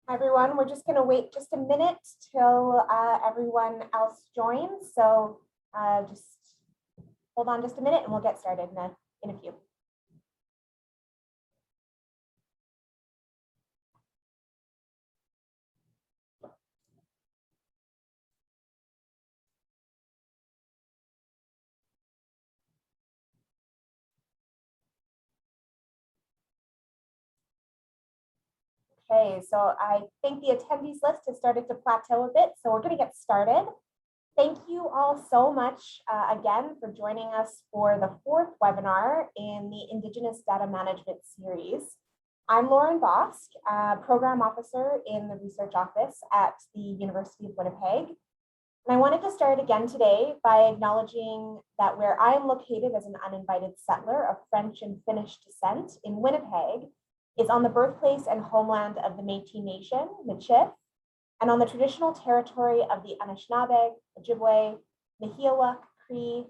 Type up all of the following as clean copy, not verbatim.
Hi, everyone. We're just going to wait just a minute till everyone else joins. So just hold on just a minute and we'll get started in a few. Okay, so I think the attendees list has started to plateau a bit, so we're going to get started. Thank you all so much again for joining us for the fourth webinar in the Indigenous Data Management series. I'm Lauren Bosk, Program Officer in the Research Office at the University of Winnipeg. And I wanted to start again today by acknowledging that where I am located as an uninvited settler of French and Finnish descent in Winnipeg is on the birthplace and homeland of the Métis Nation, Michif, and on the traditional territory of the Anishinaabe, Ojibwe, Nahiawak, Cree,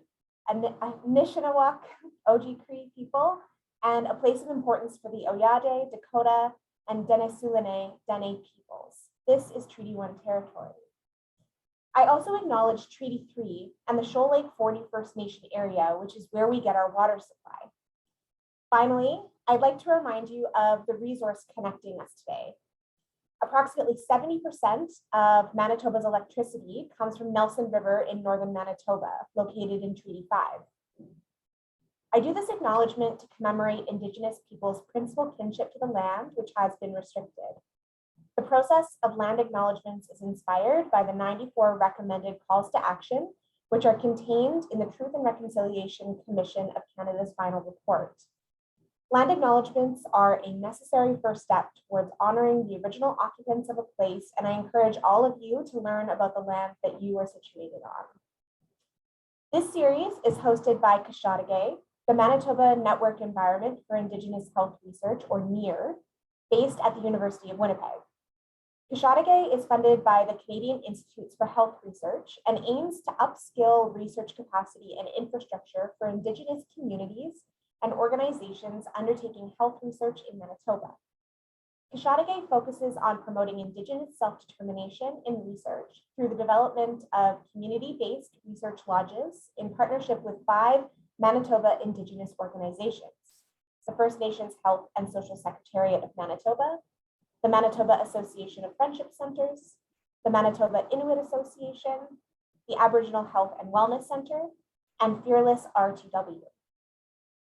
and Anishinawak, Oji Cree people, and a place of importance for the Oyate, Dakota, and Dene Dene peoples. This is Treaty 1 territory. I also acknowledge Treaty 3 and the Shoal Lake 40 First Nation area, which is where we get our water supply. Finally, I'd like to remind you of the resource connecting us today. Approximately 70% of Manitoba's electricity comes from Nelson River in northern Manitoba, located in Treaty 5. I do this acknowledgement to commemorate Indigenous people's principal kinship to the land, which has been restricted. The process of land acknowledgements is inspired by the 94 recommended calls to action, which are contained in the Truth and Reconciliation Commission of Canada's final report. Land acknowledgements are a necessary first step towards honoring the original occupants of a place, and I encourage all of you to learn about the land that you are situated on. This series is hosted by Kishaadigeh, the Manitoba Network Environment for Indigenous Health Research, or NEAR, based at the University of Winnipeg. Kishaadigeh is funded by the Canadian Institutes for Health Research and aims to upskill research capacity and infrastructure for Indigenous communities and organizations undertaking health research in Manitoba. Kishaadigeh focuses on promoting Indigenous self-determination in research through the development of community-based research lodges in partnership with 5 Manitoba Indigenous organizations: the First Nations Health and Social Secretariat of Manitoba, the Manitoba Association of Friendship Centers, the Manitoba Inuit Association, the Aboriginal Health and Wellness Center, and Fearless R2W.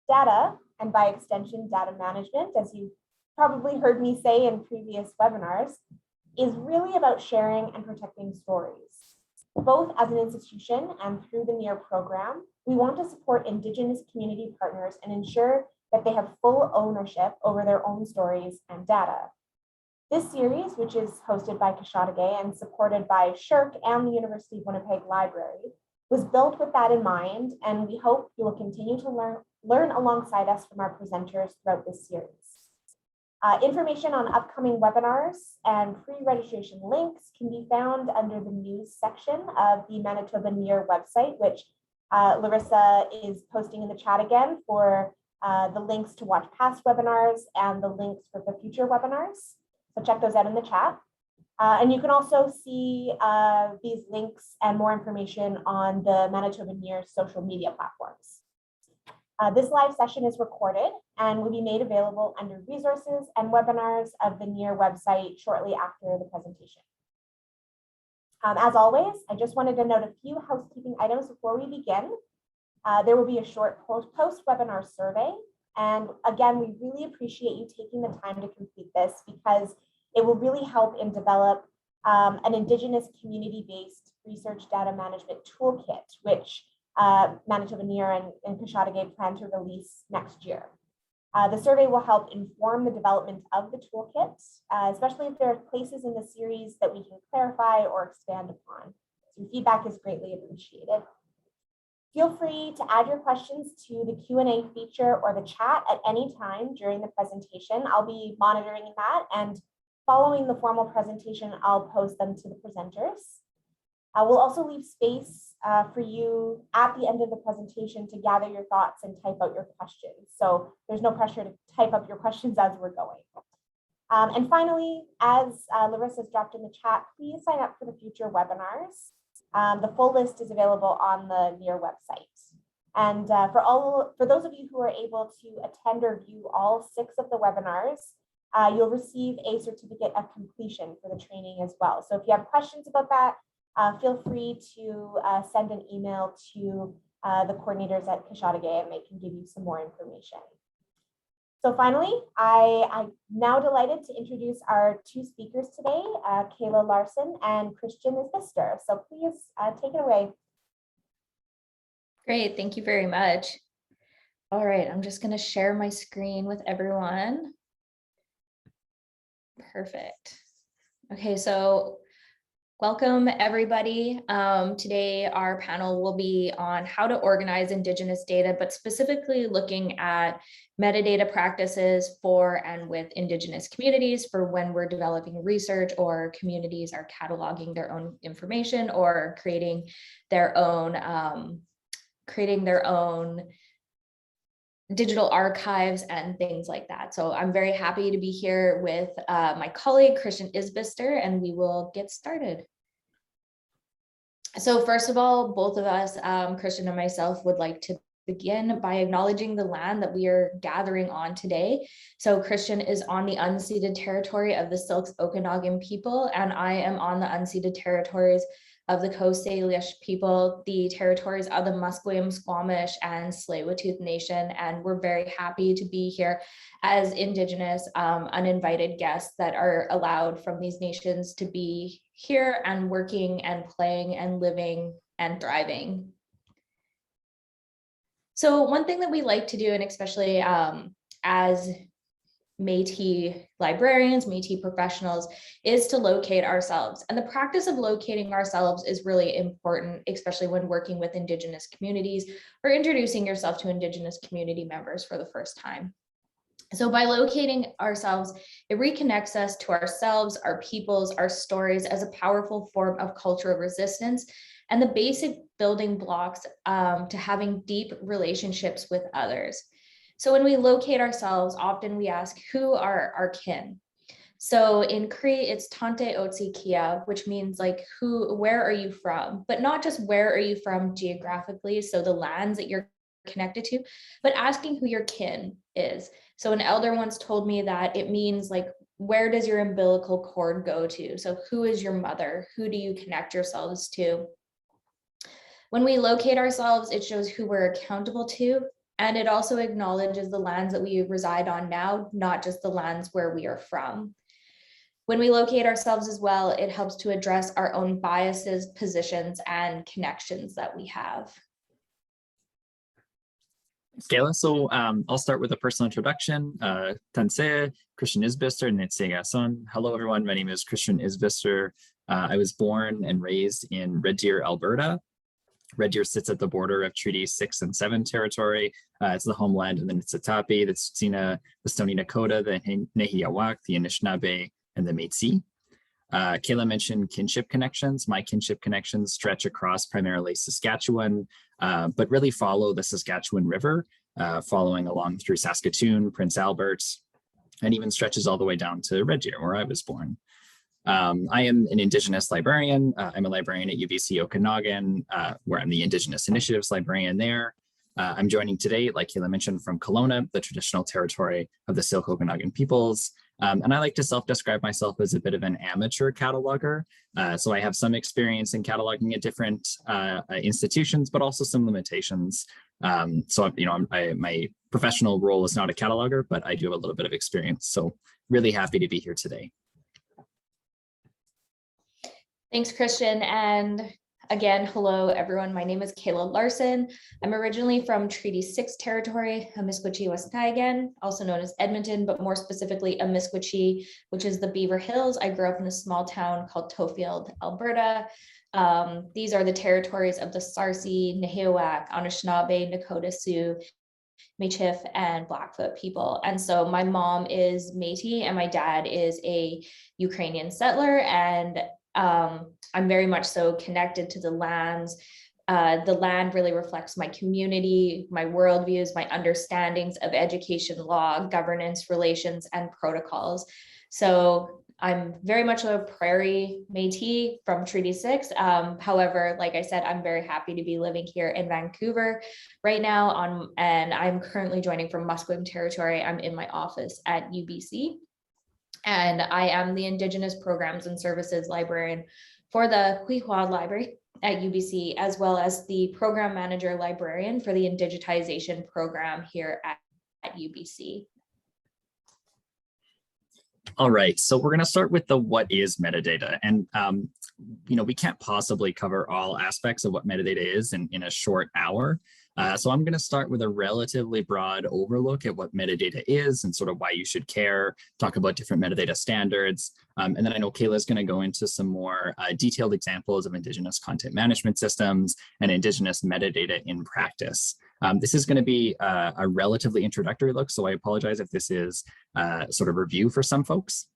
Data, and by extension, data management, as you probably heard me say in previous webinars, is really about sharing and protecting stories. Both as an institution and through the NEAR program, we want to support Indigenous community partners and ensure that they have full ownership over their own stories and data. This series, which is hosted by Kishaadigeh and supported by SSHRC and the University of Winnipeg Library, was built with that in mind, and we hope you will continue to learn alongside us from our presenters throughout this series. Information on upcoming webinars and pre-registration links can be found under the news section of the Manitoba NEAR website, which Larissa is posting in the chat again for the links to watch past webinars and the links for the future webinars. So check those out in the chat. And you can also see these links and more information on the Manitoba NEAR social media platforms. This live session is recorded and will be made available under resources and webinars of the NEAR website shortly after the presentation. As always, I just wanted to note a few housekeeping items before we begin. There will be a short post-webinar survey. And again, we really appreciate you taking the time to complete this because it will really help in develop an Indigenous community-based research data management toolkit, which Manitoba NEAR and Kishaadigeh plan to release next year. The survey will help inform the development of the toolkit, especially if there are places in the series that we can clarify or expand upon. So feedback is greatly appreciated. Feel free to add your questions to the Q&A feature or the chat at any time during the presentation. I'll be monitoring that, and following the formal presentation, I'll post them to the presenters. We'll also leave space for you at the end of the presentation to gather your thoughts and type out your questions. So there's no pressure to type up your questions as we're going. And finally, as Larissa's dropped in the chat, please sign up for the future webinars. The full list is available on the NEAR website. And for those of you who are able to attend or view all 6 of the webinars, you'll receive a certificate of completion for the training as well. So if you have questions about that, feel free to send an email to the coordinators at Kishaadigeh, and they can give you some more information. So finally, I'm now delighted to introduce our 2 speakers today, Kayla Larson and Christian Isbister. So please take it away. Great, thank you very much. All right, I'm just going to share my screen with everyone. Perfect. Okay, so welcome everybody. Today our panel will be on how to organize Indigenous data, but specifically looking at metadata practices for and with Indigenous communities for when we're developing research or communities are cataloging their own information or creating their own digital archives and things like that. So I'm very happy to be here with my colleague, Christian Isbister, and we will get started. So first of all, both of us, Christian and myself, would like to begin by acknowledging the land that we are gathering on today. So Christian is on the unceded territory of the Syilx Okanagan people, and I am on the unceded territories of the Coast Salish people, the territories of the Musqueam, Squamish, and Tsleil-Waututh Nation. And we're very happy to be here as Indigenous uninvited guests that are allowed from these nations to be here and working and playing and living and thriving. So one thing that we like to do, and especially as Métis librarians, Métis professionals, is to locate ourselves. And the practice of locating ourselves is really important, especially when working with Indigenous communities or introducing yourself to Indigenous community members for the first time. So by locating ourselves, it reconnects us to ourselves, our peoples, our stories as a powerful form of cultural resistance and the basic building blocks to having deep relationships with others. So when we locate ourselves, often we ask, who are our kin? So in Cree, it's Tante Otsi Kia, which means like, where are you from? But not just where are you from geographically, so the lands that you're connected to, but asking who your kin is. So an elder once told me that it means like, where does your umbilical cord go to? So who is your mother? Who do you connect yourselves to? When we locate ourselves, it shows who we're accountable to, and it also acknowledges the lands that we reside on now, not just the lands where we are from. When we locate ourselves as well, it helps to address our own biases, positions, and connections that we have. Kayla, so I'll start with a personal introduction. Tanse, Christian Isbister, Nitsegason. Hello, everyone. My name is Christian Isbister. I was born and raised in Red Deer, Alberta. Red Deer sits at the border of Treaty 6 and 7 territory. It's the homeland of the Niitsitapi, the Tsuut'ina, the Stoney Nakoda, the Nehiawak, the Anishinaabe, and the Métis. Kayla mentioned kinship connections. My kinship connections stretch across primarily Saskatchewan, but really follow the Saskatchewan River, following along through Saskatoon, Prince Albert, and even stretches all the way down to Red Deer, where I was born. I am an Indigenous librarian. I'm a librarian at UBC Okanagan, where I'm the Indigenous Initiatives librarian there. I'm joining today, like Kayla mentioned, from Kelowna, the traditional territory of the Syilx Okanagan peoples. And I like to self-describe myself as a bit of an amateur cataloger. So I have some experience in cataloging at different institutions, but also some limitations. So, my professional role is not a cataloger, but I do have a little bit of experience. So really happy to be here today. Thanks, Christian. And again, hello, everyone. My name is Kayla Larson. I'm originally from Treaty 6 territory, Amiskwaci-Waskahikan, also known as Edmonton, but more specifically Amiskwaci, which is the Beaver Hills. I grew up in a small town called Tofield, Alberta. These are the territories of the Sarsi, Nehiawak, Anishinaabe, Nakota Sioux, Michif, and Blackfoot people. And so my mom is Métis and my dad is a Ukrainian settler, and I'm very much so connected to the lands. The land really reflects my community, my worldviews, my understandings of education, law, governance, relations, and protocols. So I'm very much a prairie Métis from Treaty 6. However, like I said, I'm very happy to be living here in Vancouver right now and I'm currently joining from Musqueam territory. I'm in my office at UBC. And I am the Indigenous Programs and Services Librarian for the Kishaadigeh Library at UBC, as well as the Program Manager Librarian for the Indigitization Program here at UBC. All right, so we're going to start with the what is metadata. And, we can't possibly cover all aspects of what metadata is in a short hour. So I'm going to start with a relatively broad overlook at what metadata is and sort of why you should care, talk about different metadata standards. And then I know Kayla is going to go into some more detailed examples of Indigenous content management systems and Indigenous metadata in practice. This is going to be a relatively introductory look, so I apologize if this is sort of review for some folks.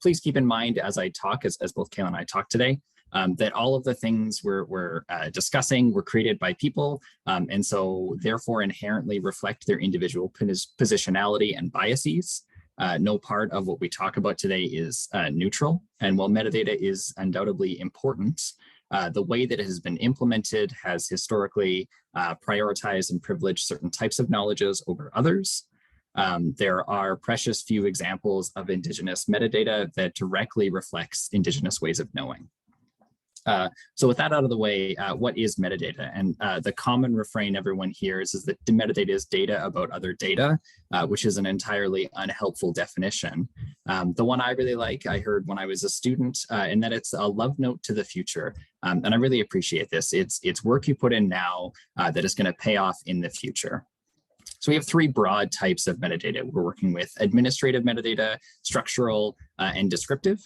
Please keep in mind as I talk, as both Kayla and I talk today, that all of the things we're discussing were created by people, and so therefore inherently reflect their individual positionality and biases. No part of what we talk about today is neutral, and while metadata is undoubtedly important, the way that it has been implemented has historically prioritized and privileged certain types of knowledges over others. There are precious few examples of Indigenous metadata that directly reflects Indigenous ways of knowing. So with that out of the way, what is metadata? And the common refrain everyone hears is that metadata is data about other data, which is an entirely unhelpful definition. The one I really like, I heard when I was a student, and that it's a love note to the future. And I really appreciate this. It's work you put in now that is going to pay off in the future. So we have three broad types of metadata. We're working with administrative metadata, structural, and descriptive.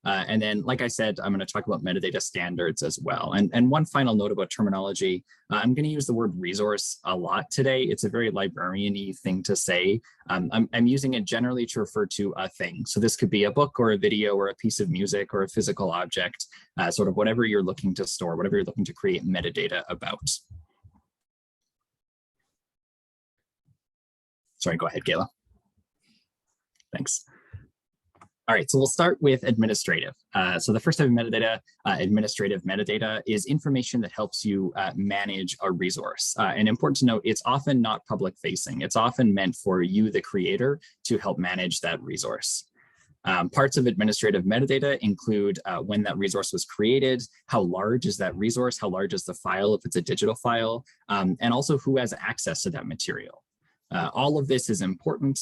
And then, like I said, I'm going to talk about metadata standards as well. And one final note about terminology, I'm going to use the word resource a lot today. It's a very librarian-y thing to say. I'm using it generally to refer to a thing. So this could be a book or a video or a piece of music or a physical object, sort of whatever you're looking to store, whatever you're looking to create metadata about. Sorry, go ahead, Kayla. Thanks. All right, so we'll start with administrative. So the first type of metadata, administrative metadata, is information that helps you manage a resource. And important to note, it's often not public facing. It's often meant for you, the creator, to help manage that resource. Parts of administrative metadata include when that resource was created, how large is that resource, how large is the file if it's a digital file, and also who has access to that material. All of this is important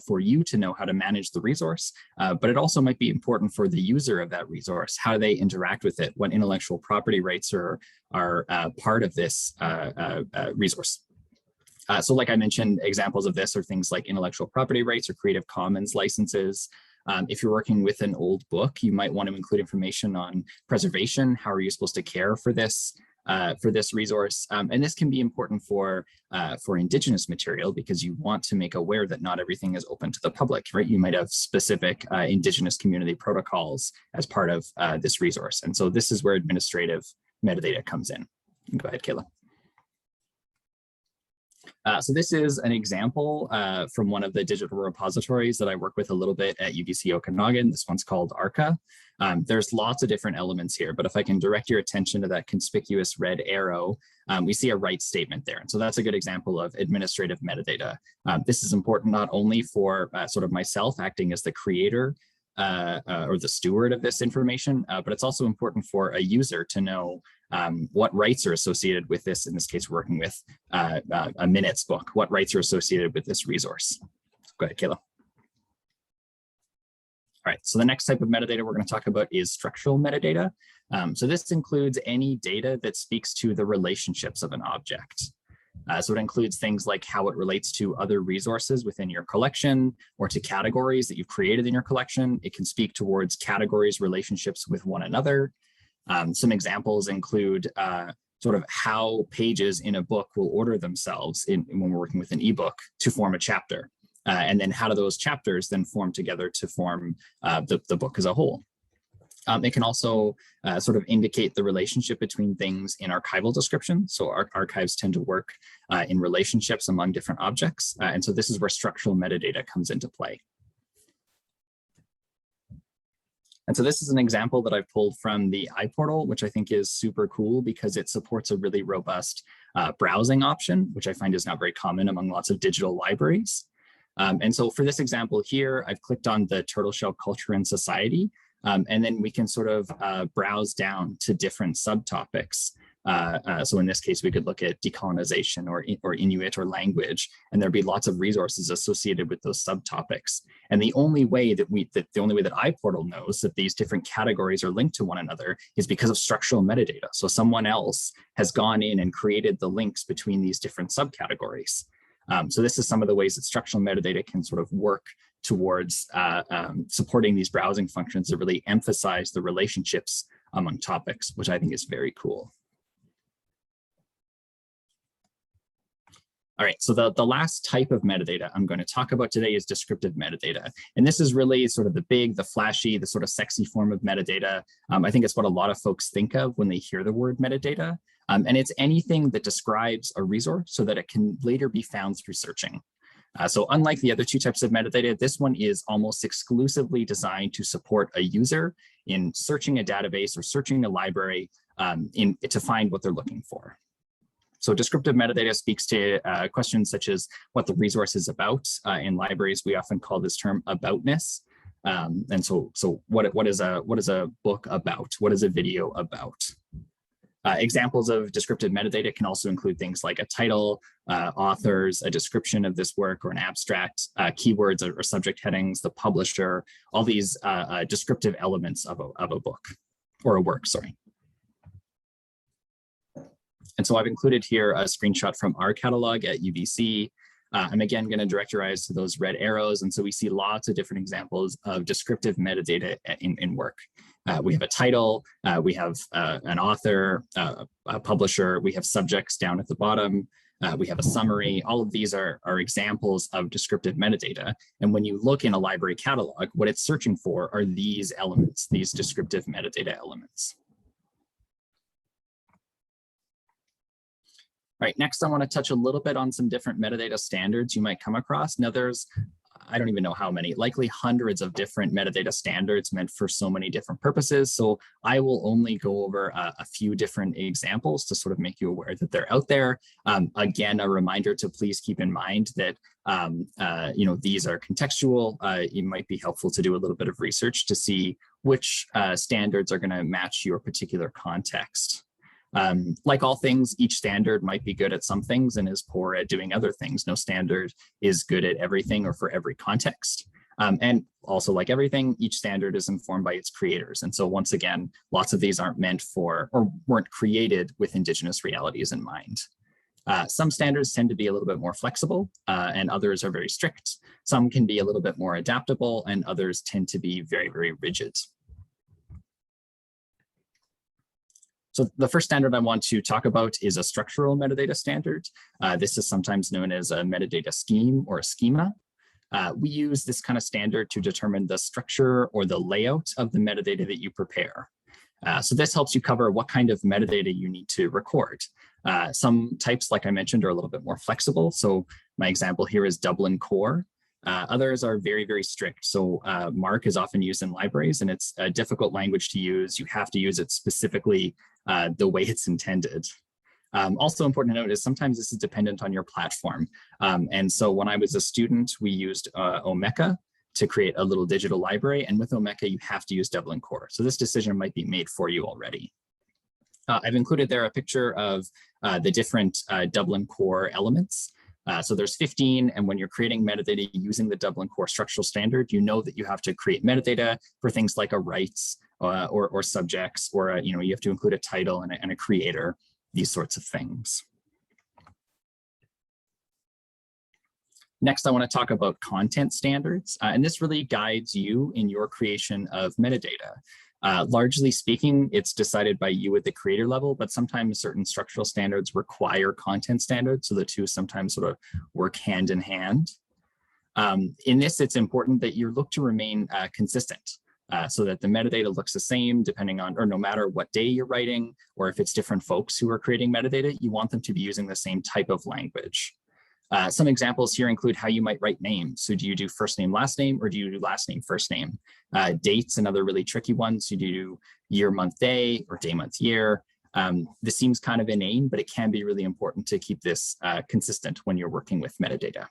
for you to know how to manage the resource, but it also might be important for the user of that resource, how they interact with it, what intellectual property rights are part of this resource. So like I mentioned, examples of this are things like intellectual property rights or Creative Commons licenses. If you're working with an old book, you might want to include information on preservation. How are you supposed to care for this resource? And this can be important for Indigenous material because you want to make aware that not everything is open to the public, right? You might have specific Indigenous community protocols as part of this resource. And so this is where administrative metadata comes in. Go ahead, Kayla. So this is an example from one of the digital repositories that I work with a little bit at UBC Okanagan. This one's called ARCA. There's lots of different elements here, but if I can direct your attention to that conspicuous red arrow, we see a rights statement there. And so that's a good example of administrative metadata. This is important not only for sort of myself acting as the creator or the steward of this information, but it's also important for a user to know what rights are associated with this. In this case, we're working with a minutes book. What rights are associated with this resource? Go ahead, Kayla. All right, so the next type of metadata we're going to talk about is structural metadata. So this includes any data that speaks to the relationships of an object. So it includes things like how it relates to other resources within your collection or to categories that you've created in your collection. It can speak towards categories' relationships with one another. Some examples include sort of how pages in a book will order themselves when we're working with an ebook to form a chapter. And then how do those chapters then form together to form the book as a whole? It can also sort of indicate the relationship between things in archival description. So archives tend to work in relationships among different objects. And so this is where structural metadata comes into play. And so this is an example that I've pulled from the iPortal, which I think is super cool because it supports a really robust browsing option, which I find is not very common among lots of digital libraries. And so for this example here, I've clicked on the turtle shell culture and society, and then we can sort of browse down to different subtopics. So in this case, we could look at decolonization or Inuit or language, and there'd be lots of resources associated with those subtopics. And the only way that iPortal knows that these different categories are linked to one another is because of structural metadata. So someone else has gone in and created the links between these different subcategories. So this is some of the ways that structural metadata can sort of work towards supporting these browsing functions that really emphasize the relationships among topics, which I think is very cool. All right, so the last type of metadata I'm going to talk about today is descriptive metadata. And this is really sort of the flashy, the sort of sexy form of metadata. I think it's what a lot of folks think of when they hear the word metadata. And it's anything that describes a resource so that it can later be found through searching. So unlike the other two types of metadata, this one is almost exclusively designed to support a user in searching a database or searching a library to find what they're looking for. So descriptive metadata speaks to questions such as what the resource is about. In libraries, we often call this term aboutness. And so what is a book about? What is a video about? Examples of descriptive metadata can also include things like a title, authors, a description of this work or an abstract, keywords or subject headings, the publisher, all these descriptive elements of a book or a work, sorry. And so I've included here a screenshot from our catalog at UBC. I'm again going to direct your eyes to those red arrows. And so we see lots of different examples of descriptive metadata in work. We have a title, we have an author, a publisher, we have subjects down at the bottom, we have a summary. All of these are examples of descriptive metadata. And when you look in a library catalog, what it's searching for are these elements, these descriptive metadata elements. All right, next I want to touch a little bit on some different metadata standards you might come across. Now there's, I don't even know how many, likely hundreds of different metadata standards meant for so many different purposes. So I will only go over a few different examples to sort of make you aware that they're out there. Again, a reminder to please keep in mind that these are contextual. It might be helpful to do a little bit of research to see which standards are going to match your particular context. Like all things, each standard might be good at some things and is poor at doing other things. No standard is good at everything or for every context. And also, like everything, each standard is informed by its creators. And so once again, lots of these aren't meant for or weren't created with Indigenous realities in mind. Some standards tend to be a little bit more flexible and others are very strict. Some can be a little bit more adaptable and others tend to be very, very rigid. So the first standard I want to talk about is a structural metadata standard. This is sometimes known as a metadata scheme or a schema. We use this kind of standard to determine the structure or the layout of the metadata that you prepare. So this helps you cover what kind of metadata you need to record. Some types, like I mentioned, are a little bit more flexible. So my example here is Dublin core. Others are very, very strict. So MARC is often used in libraries and it's a difficult language to use. You have to use it specifically the way it's intended. Also important to note is sometimes this is dependent on your platform. And so when I was a student, we used Omeka to create a little digital library. And with Omeka, you have to use Dublin core. So this decision might be made for you already. I've included there a picture of the different Dublin core elements. So there's 15, and when you're creating metadata using the Dublin core structural standard, you know that you have to create metadata for things like a rights or subjects, or you have to include a title and a creator, these sorts of things. Next, I want to talk about content standards, and this really guides you in your creation of metadata. Largely speaking, it's decided by you at the creator level, but sometimes certain structural standards require content standards, so the two sometimes sort of work hand in hand. In this, it's important that you look to remain consistent, so that the metadata looks the same depending on, or no matter what day you're writing, or if it's different folks who are creating metadata, you want them to be using the same type of language. Some examples here include how you might write names. So do you do first name, last name, or do you do last name, first name? Dates, another really tricky one. So do you do year, month, day, or day, month, year? This seems kind of inane, but it can be really important to keep this consistent when you're working with metadata.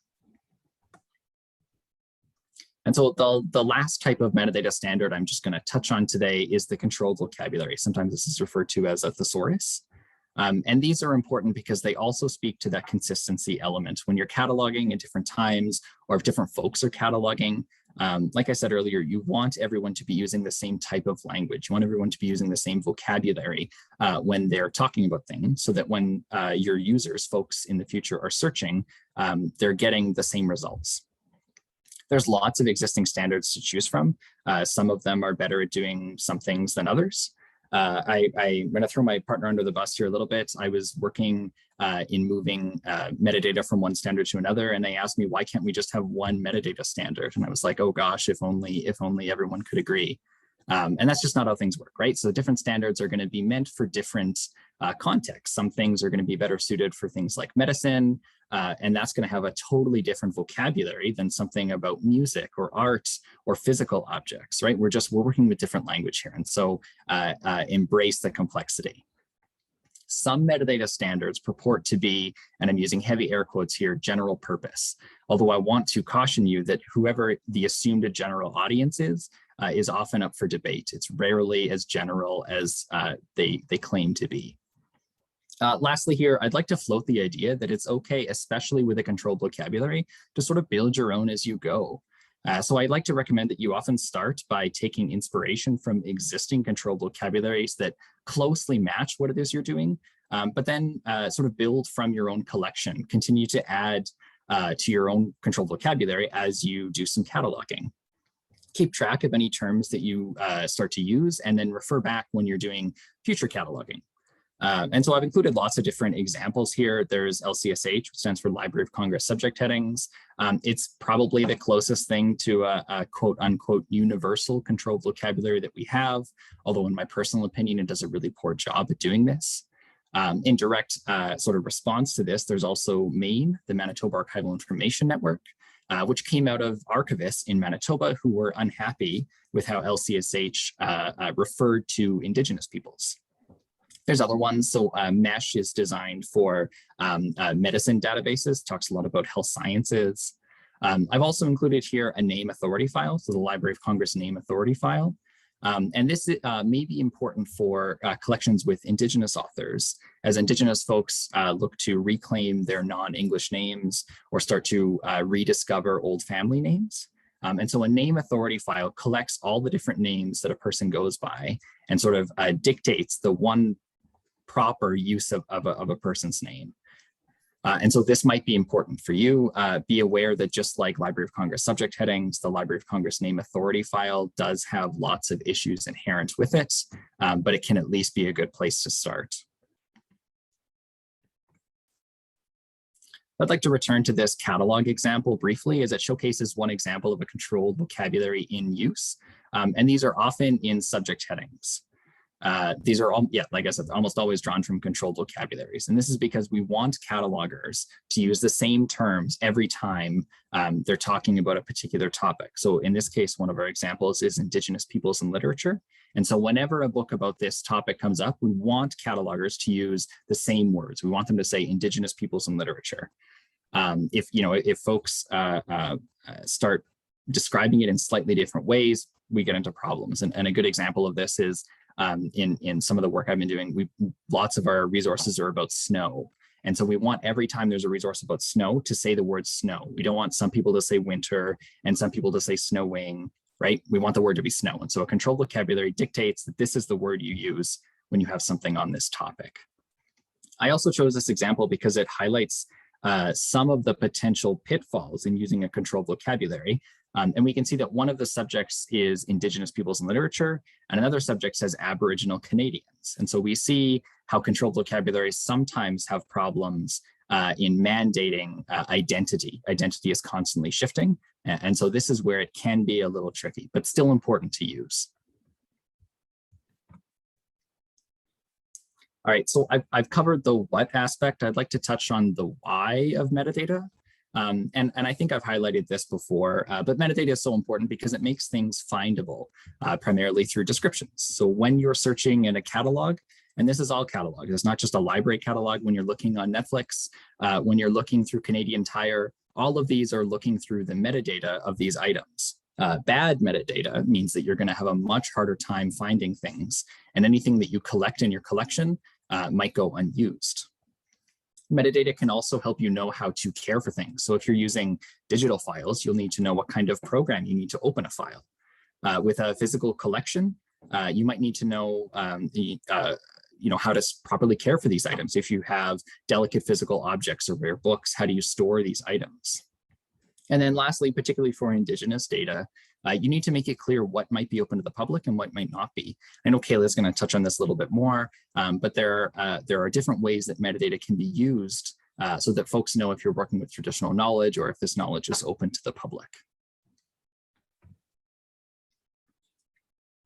And so the last type of metadata standard I'm just going to touch on today is the controlled vocabulary. Sometimes this is referred to as a thesaurus. And these are important because they also speak to that consistency element. When you're cataloging at different times, or if different folks are cataloging, like I said earlier, you want everyone to be using the same type of language. You want everyone to be using the same vocabulary when they're talking about things, so that when your users, folks in the future, are searching, they're getting the same results. There's lots of existing standards to choose from. Some of them are better at doing some things than others. I'm going to throw my partner under the bus here a little bit. I was working in moving metadata from one standard to another, and they asked me, why can't we just have one metadata standard? And I was like, oh gosh, if only everyone could agree. And that's just not how things work, right? So different standards are going to be meant for different contexts. Some things are going to be better suited for things like medicine, and that's going to have a totally different vocabulary than something about music or art or physical objects, right? We're working with different language here, and so embrace the complexity. Some metadata standards purport to be, and I'm using heavy air quotes here, general purpose. Although I want to caution you that whoever the assumed general audience is often up for debate. It's rarely as general as they claim to be. Lastly here, I'd like to float the idea that it's okay, especially with a controlled vocabulary, to sort of build your own as you go. So I'd like to recommend that you often start by taking inspiration from existing controlled vocabularies that closely match what it is you're doing, but then sort of build from your own collection. Continue to add to your own controlled vocabulary as you do some cataloging. Keep track of any terms that you start to use, and then refer back when you're doing future cataloging. And so I've included lots of different examples here. There's LCSH, which stands for Library of Congress Subject Headings. It's probably the closest thing to a quote unquote universal controlled vocabulary that we have, although in my personal opinion, it does a really poor job at doing this. In direct sort of response to this, there's also MAIN, the Manitoba Archival Information Network, which came out of archivists in Manitoba who were unhappy with how LCSH referred to Indigenous peoples. There's other ones. So MESH is designed for medicine databases, talks a lot about health sciences. I've also included here a name authority file, so the Library of Congress name authority file. And this may be important for collections with Indigenous authors, as Indigenous folks look to reclaim their non-English names or start to rediscover old family names. And so a name authority file collects all the different names that a person goes by and sort of dictates the one proper use of a person's name. And so this might be important for you. Be aware that just like Library of Congress subject headings, the Library of Congress name authority file does have lots of issues inherent with it, but it can at least be a good place to start. I'd like to return to this catalog example briefly, as it showcases one example of a controlled vocabulary in use. And these are often in subject headings. These are all, yeah, like I said, almost always drawn from controlled vocabularies. And this is because we want catalogers to use the same terms every time they're talking about a particular topic. So in this case, one of our examples is Indigenous peoples and literature. And so whenever a book about this topic comes up, we want catalogers to use the same words. We want them to say Indigenous peoples and literature. If folks start describing it in slightly different ways, we get into problems. And a good example of this is in some of the work I've been doing, lots of our resources are about snow. And so we want every time there's a resource about snow to say the word snow. We don't want some people to say winter and some people to say snowing, right? We want the word to be snow. And so a controlled vocabulary dictates that this is the word you use when you have something on this topic. I also chose this example because it highlights some of the potential pitfalls in using a controlled vocabulary. And we can see that one of the subjects is Indigenous peoples and literature, and another subject says Aboriginal Canadians. And so we see how controlled vocabularies sometimes have problems in mandating identity. Identity is constantly shifting. And so this is where it can be a little tricky, but still important to use. All right, so I've covered the what aspect. I'd like to touch on the why of metadata. And I think I've highlighted this before, but metadata is so important because it makes things findable, primarily through descriptions. So when you're searching in a catalog, and this is all catalog, it's not just a library catalog. When you're looking on Netflix, when you're looking through Canadian Tire, all of these are looking through the metadata of these items. Bad metadata means that you're going to have a much harder time finding things, and anything that you collect in your collection might go unused. Metadata can also help you know how to care for things. So if you're using digital files, you'll need to know what kind of program you need to open a file. With a physical collection, you might need to know how to properly care for these items. If you have delicate physical objects or rare books, how do you store these items? And then lastly, particularly for Indigenous data, you need to make it clear what might be open to the public and what might not be. I know Kayla is going to touch on this a little bit more, but there are different ways that metadata can be used so that folks know if you're working with traditional knowledge or if this knowledge is open to the public.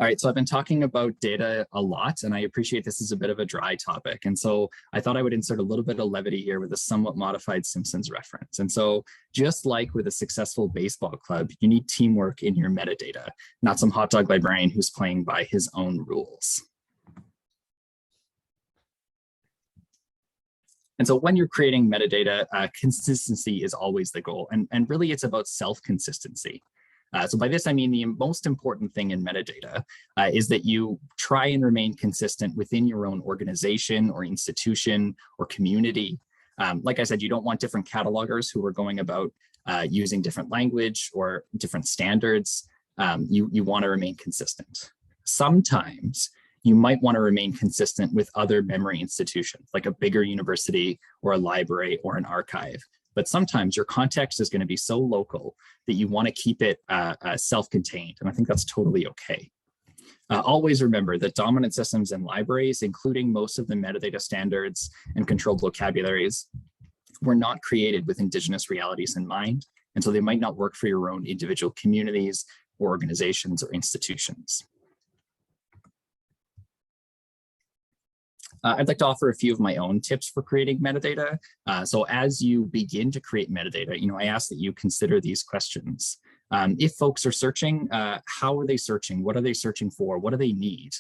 All right, so I've been talking about data a lot, and I appreciate this is a bit of a dry topic. And so I thought I would insert a little bit of levity here with a somewhat modified Simpsons reference. And so just like with a successful baseball club, you need teamwork in your metadata, not some hot dog librarian who's playing by his own rules. And so when you're creating metadata, consistency is always the goal. And really it's about self-consistency. So by this, I mean the most important thing in metadata is that you try and remain consistent within your own organization or institution or community. Like I said, you don't want different catalogers who are going about using different language or different standards. You want to remain consistent. Sometimes you might want to remain consistent with other memory institutions, like a bigger university or a library or an archive. But sometimes your context is going to be so local that you want to keep it self-contained. And I think that's totally okay. Always remember that dominant systems and libraries, including most of the metadata standards and controlled vocabularies, were not created with Indigenous realities in mind. And so they might not work for your own individual communities or organizations or institutions. I'd like to offer a few of my own tips for creating metadata. So as you begin to create metadata, I ask that you consider these questions. If folks are searching, how are they searching? What are they searching for? What do they need?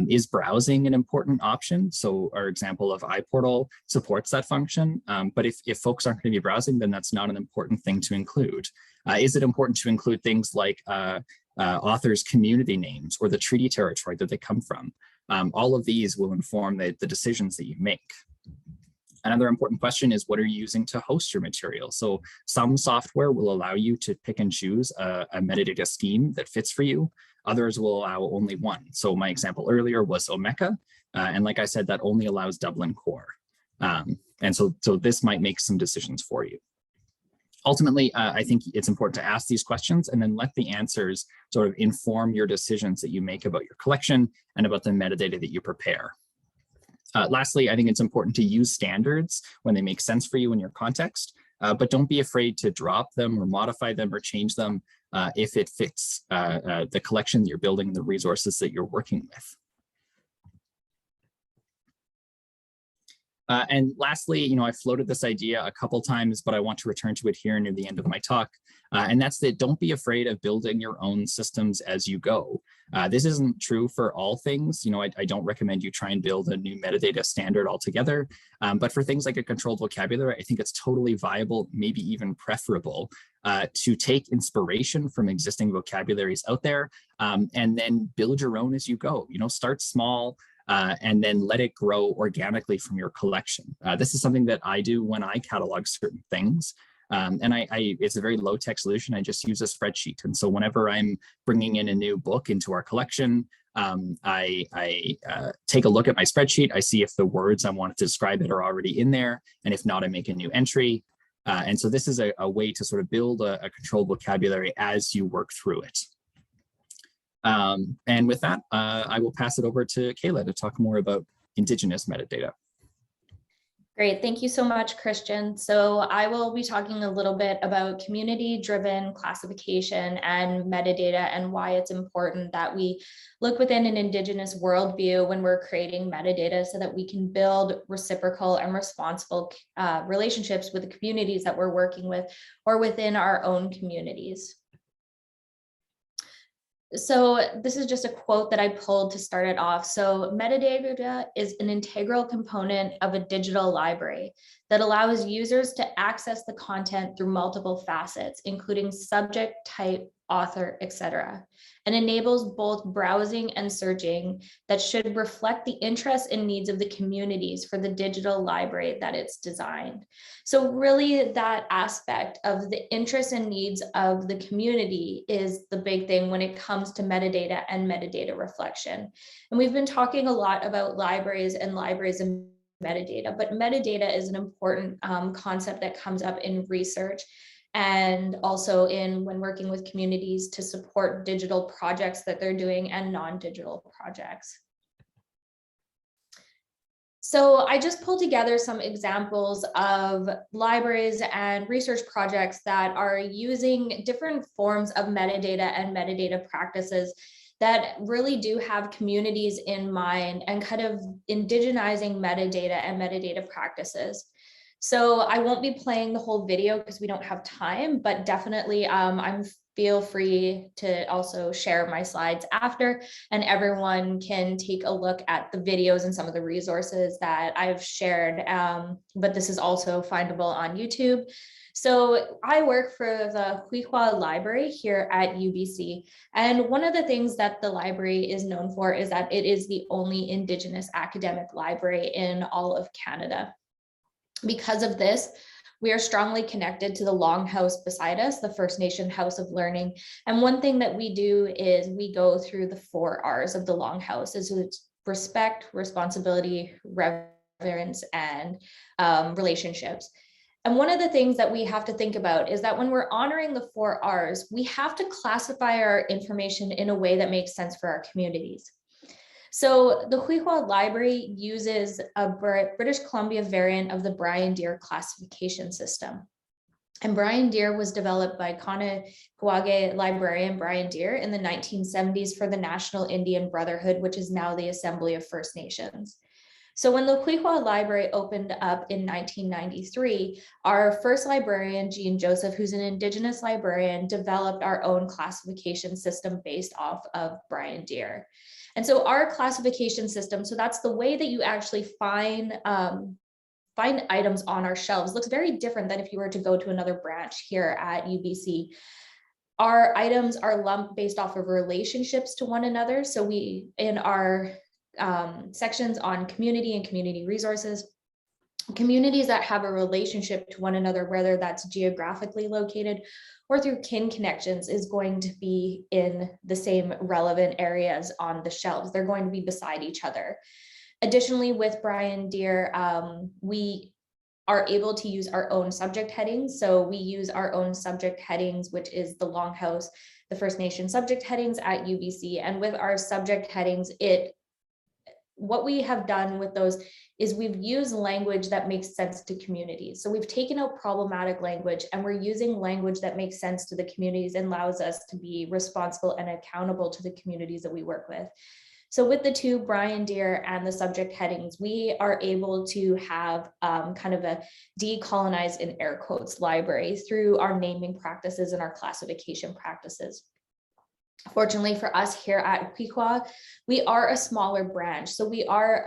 Is browsing an important option? So our example of iPortal supports that function. But if folks aren't going to be browsing, then that's not an important thing to include. Is it important to include things like authors' community names or the treaty territory that they come from? All of these will inform the decisions that you make. Another important question is, what are you using to host your material? So some software will allow you to pick and choose a metadata scheme that fits for you. Others will allow only one. So my example earlier was Omeka. And like I said, that only allows Dublin core. And so this might make some decisions for you. Ultimately, I think it's important to ask these questions and then let the answers sort of inform your decisions that you make about your collection and about the metadata that you prepare. Lastly, I think it's important to use standards when they make sense for you in your context, but don't be afraid to drop them or modify them or change them if it fits the collection that you're building and the resources that you're working with. And lastly, I floated this idea a couple times, but I want to return to it here near the end of my talk. And that's that don't be afraid of building your own systems as you go. This isn't true for all things. I don't recommend you try and build a new metadata standard altogether. But for things like a controlled vocabulary, I think it's totally viable, maybe even preferable, to take inspiration from existing vocabularies out there and then build your own as you go. Start small. And then let it grow organically from your collection. This is something that I do when I catalog certain things. And it's a very low tech solution. I just use a spreadsheet. And so whenever I'm bringing in a new book into our collection, I take a look at my spreadsheet. I see if the words I want to describe it are already in there. And if not, I make a new entry. And so this is a way to sort of build a controlled vocabulary as you work through it. And with that, I will pass it over to Kayla to talk more about Indigenous metadata. Great, thank you so much, Christian. So I will be talking a little bit about community-driven classification and metadata and why it's important that we look within an Indigenous worldview when we're creating metadata so that we can build reciprocal and responsible relationships with the communities that we're working with or within our own communities. So this is just a quote that I pulled to start it off. So metadata is an integral component of a digital library that allows users to access the content through multiple facets, including subject, type, author, etc., and enables both browsing and searching that should reflect the interests and needs of the communities for the digital library that it's designed. So really that aspect of the interests and needs of the community is the big thing when it comes to metadata and metadata reflection. And we've been talking a lot about libraries and metadata, but metadata is an important concept that comes up in research and also in when working with communities to support digital projects that they're doing and non-digital projects. So I just pulled together some examples of libraries and research projects that are using different forms of metadata and metadata practices that really do have communities in mind and kind of indigenizing metadata and metadata practices. So I won't be playing the whole video because we don't have time, but definitely I'm feel free to also share my slides after, and everyone can take a look at the videos and some of the resources that I've shared. But this is also findable on YouTube. So I work for the Kishaadigeh Library here at UBC. And one of the things that the library is known for is that it is the only Indigenous academic library in all of Canada. Because of this, we are strongly connected to the Longhouse beside us, the First Nation House of Learning. And one thing that we do is we go through the 4 R's of the Longhouse. It's respect, responsibility, reverence, and relationships. And one of the things that we have to think about is that when we're honoring the 4 R's, we have to classify our information in a way that makes sense for our communities. So the Kishaadigeh Library uses a British Columbia variant of the Brian Deer classification system. And Brian Deer was developed by Kishaadigeh librarian Brian Deer in the 1970s for the National Indian Brotherhood, which is now the Assembly of First Nations. So when the Kishaadigeh Library opened up in 1993, our first librarian, Jean Joseph, who's an Indigenous librarian, developed our own classification system based off of Brian Deer. And so our classification system, so that's the way that you actually find items on our shelves, looks very different than if you were to go to another branch here at UBC. Our items are lumped based off of relationships to one another. So we, in our sections on community and community resources, communities that have a relationship to one another, whether that's geographically located or through kin connections, is going to be in the same relevant areas on the shelves. They're going to be beside each other. Additionally, with Brian Deer, we are able to use our own subject headings. So we use our own subject headings, which is the Longhouse, the First Nation subject headings at UBC. And with our subject headings, what we have done with those is we've used language that makes sense to communities. So we've taken out problematic language and we're using language that makes sense to the communities and allows us to be responsible and accountable to the communities that we work with. So with the 2, Brian Deer and the subject headings, we are able to have kind of a decolonized, in air quotes, library through our naming practices and our classification practices. Fortunately for us here at Kishaadigeh, we are a smaller branch, so we are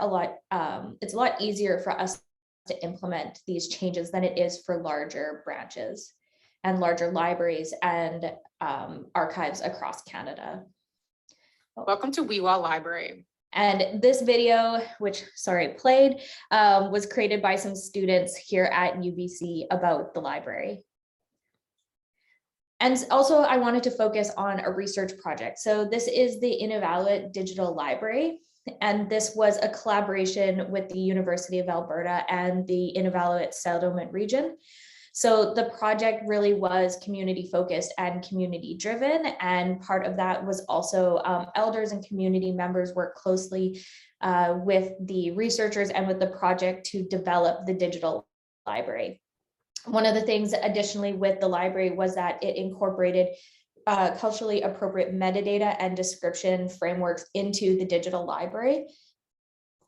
it's a lot easier for us to implement these changes than it is for larger branches and larger libraries and archives across Canada. Welcome to Kishaadigeh Library. And this video, which, sorry, played, was created by some students here at UBC about the library. And also I wanted to focus on a research project. So this is the Inuvialuit Digital Library. And this was a collaboration with the University of Alberta and the Inuvialuit Settlement Region. So the project really was community focused and community driven. And part of that was also elders and community members work closely with the researchers and with the project to develop the digital library. One of the things additionally with the library was that it incorporated culturally appropriate metadata and description frameworks into the digital library.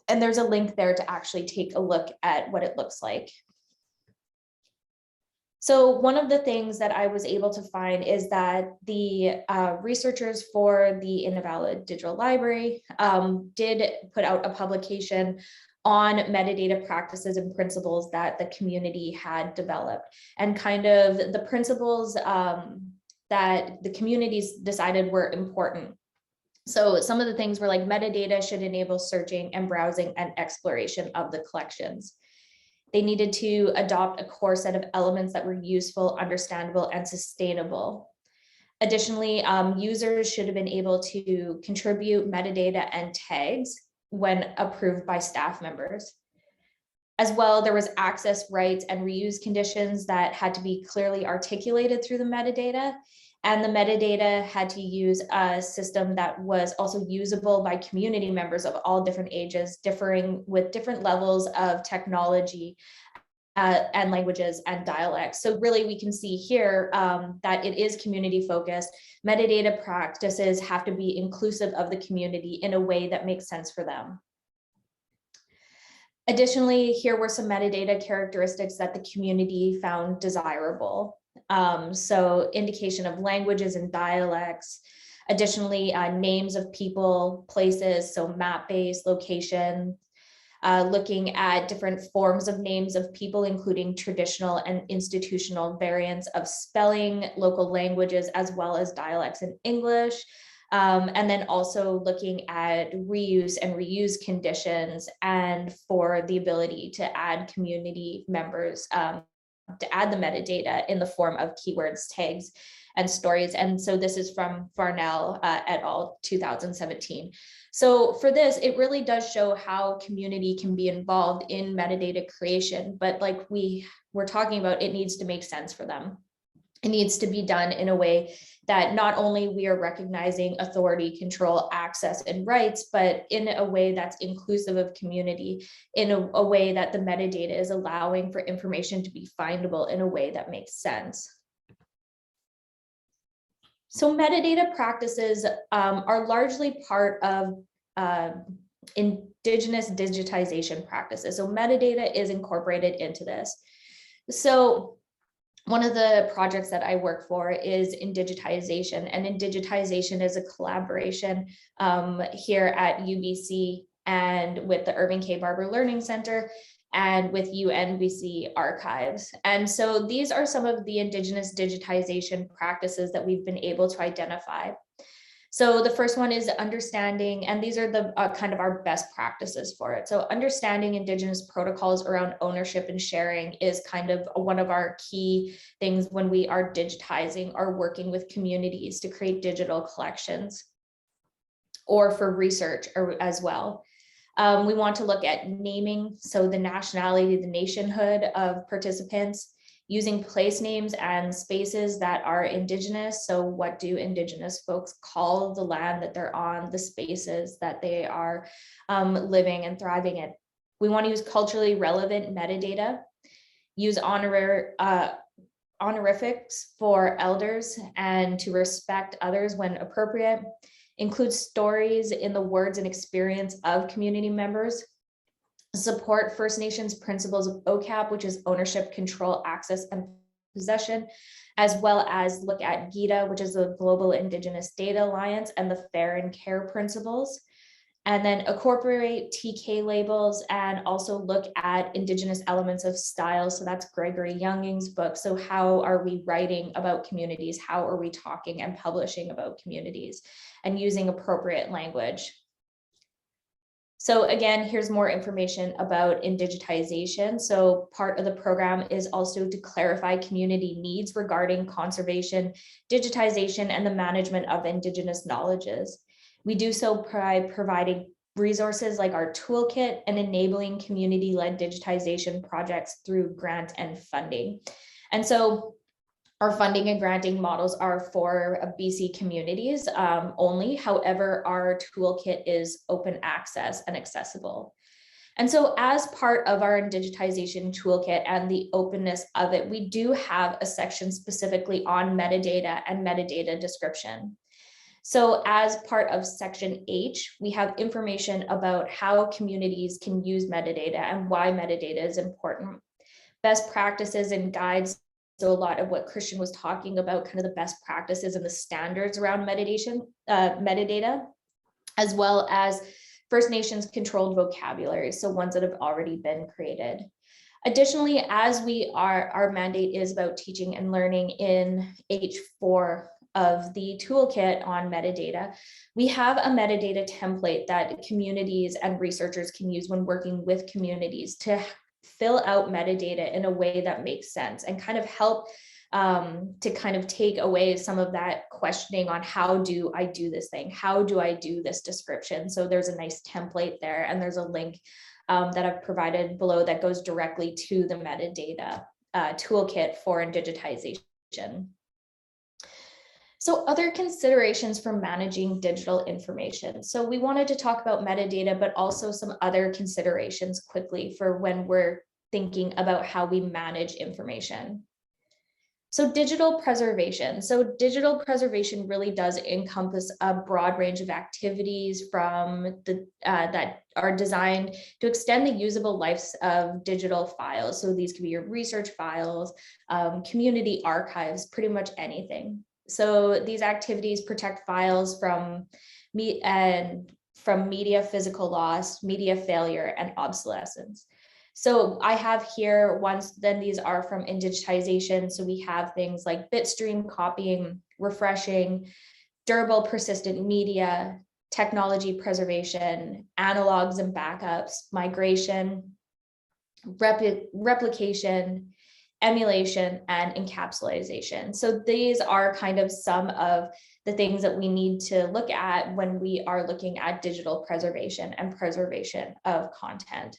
And there's a link there to actually take a look at what it looks like. So one of the things that I was able to find is that the researchers for the Invalid Digital Library did put out a publication on metadata practices and principles that the community had developed, and kind of the principles that the communities decided were important. So some of the things were like metadata should enable searching and browsing and exploration of the collections. They needed to adopt a core set of elements that were useful, understandable, and sustainable. Additionally, users should have been able to contribute metadata and tags when approved by staff members. As well, there was access rights and reuse conditions that had to be clearly articulated through the metadata. And the metadata had to use a system that was also usable by community members of all different ages, differing with different levels of technology and languages and dialects. So really we can see here that it is community focused. Metadata practices have to be inclusive of the community in a way that makes sense for them. Additionally, here were some metadata characteristics that the community found desirable. So indication of languages and dialects, additionally, names of people, places, so map-based location, looking at different forms of names of people, including traditional and institutional variants of spelling, local languages, as well as dialects in English. And then also looking at reuse and reuse conditions, and for the ability to add community members to add the metadata in the form of keywords, tags, and stories. And so this is from Farnell et al. 2017. So for this, it really does show how community can be involved in metadata creation, but like we were talking about, it needs to make sense for them. It needs to be done in a way that not only we are recognizing authority, control, access, and rights, but in a way that's inclusive of community, in a way that the metadata is allowing for information to be findable in a way that makes sense. So metadata practices are largely part of Indigenous digitization practices. So metadata is incorporated into this. So one of the projects that I work for is Indigitization, and Indigitization is a collaboration here at UBC and with the Irving K. Barber Learning Center and with UNBC Archives. And so these are some of the Indigenous digitization practices that we've been able to identify. So the first one is understanding, and these are the kind of our best practices for it. So understanding Indigenous protocols around ownership and sharing is kind of one of our key things when we are digitizing or working with communities to create digital collections or for research as well. We want to look at naming, so the nationality, the nationhood of participants, using place names and spaces that are Indigenous. So what do Indigenous folks call the land that they're on, the spaces that they are living and thriving in? We want to use culturally relevant metadata, use honorifics for elders and to respect others when appropriate, include stories in the words and experience of community members, support First Nations principles of OCAP, which is ownership, control, access, and possession, as well as look at GIDA, which is the Global Indigenous Data Alliance, and the fair and care principles. And then incorporate TK labels and also look at Indigenous elements of style. So that's Gregory Younging's book. So how are we writing about communities? How are we talking and publishing about communities, and using appropriate language? So again, here's more information about Indigitization. So part of the program is also to clarify community needs regarding conservation, digitization, and the management of Indigenous knowledges. We do so by providing resources like our toolkit and enabling community-led digitization projects through grant and funding. And so our funding and granting models are for BC communities only. However, our toolkit is open access and accessible. And so as part of our digitization toolkit and the openness of it, we do have a section specifically on metadata and metadata description. So as part of section H, we have information about how communities can use metadata and why metadata is important. Best practices and guides. So a lot of what Christian was talking about, kind of the best practices and the standards around metadata, as well as First Nations controlled vocabulary, so ones that have already been created. Additionally, as our mandate is about teaching and learning in H4 of the toolkit on metadata, we have a metadata template that communities and researchers can use when working with communities to fill out metadata in a way that makes sense and kind of help to kind of take away some of that questioning on how do I do this thing? How do I do this description? So there's a nice template there, and there's a link that I've provided below that goes directly to the metadata toolkit for digitization. So other considerations for managing digital information. So we wanted to talk about metadata, but also some other considerations quickly for when we're thinking about how we manage information. So digital preservation. So digital preservation really does encompass a broad range of activities from that are designed to extend the usable lives of digital files. So these could be your research files, community archives, pretty much anything. So these activities protect files from media physical loss, media failure, and obsolescence. So I have here ones, then these are from digitization. So we have things like bitstream copying, refreshing, durable persistent media, technology preservation, analogs and backups, migration, replication, emulation, and encapsulation. So these are kind of some of the things that we need to look at when we are looking at digital preservation and preservation of content.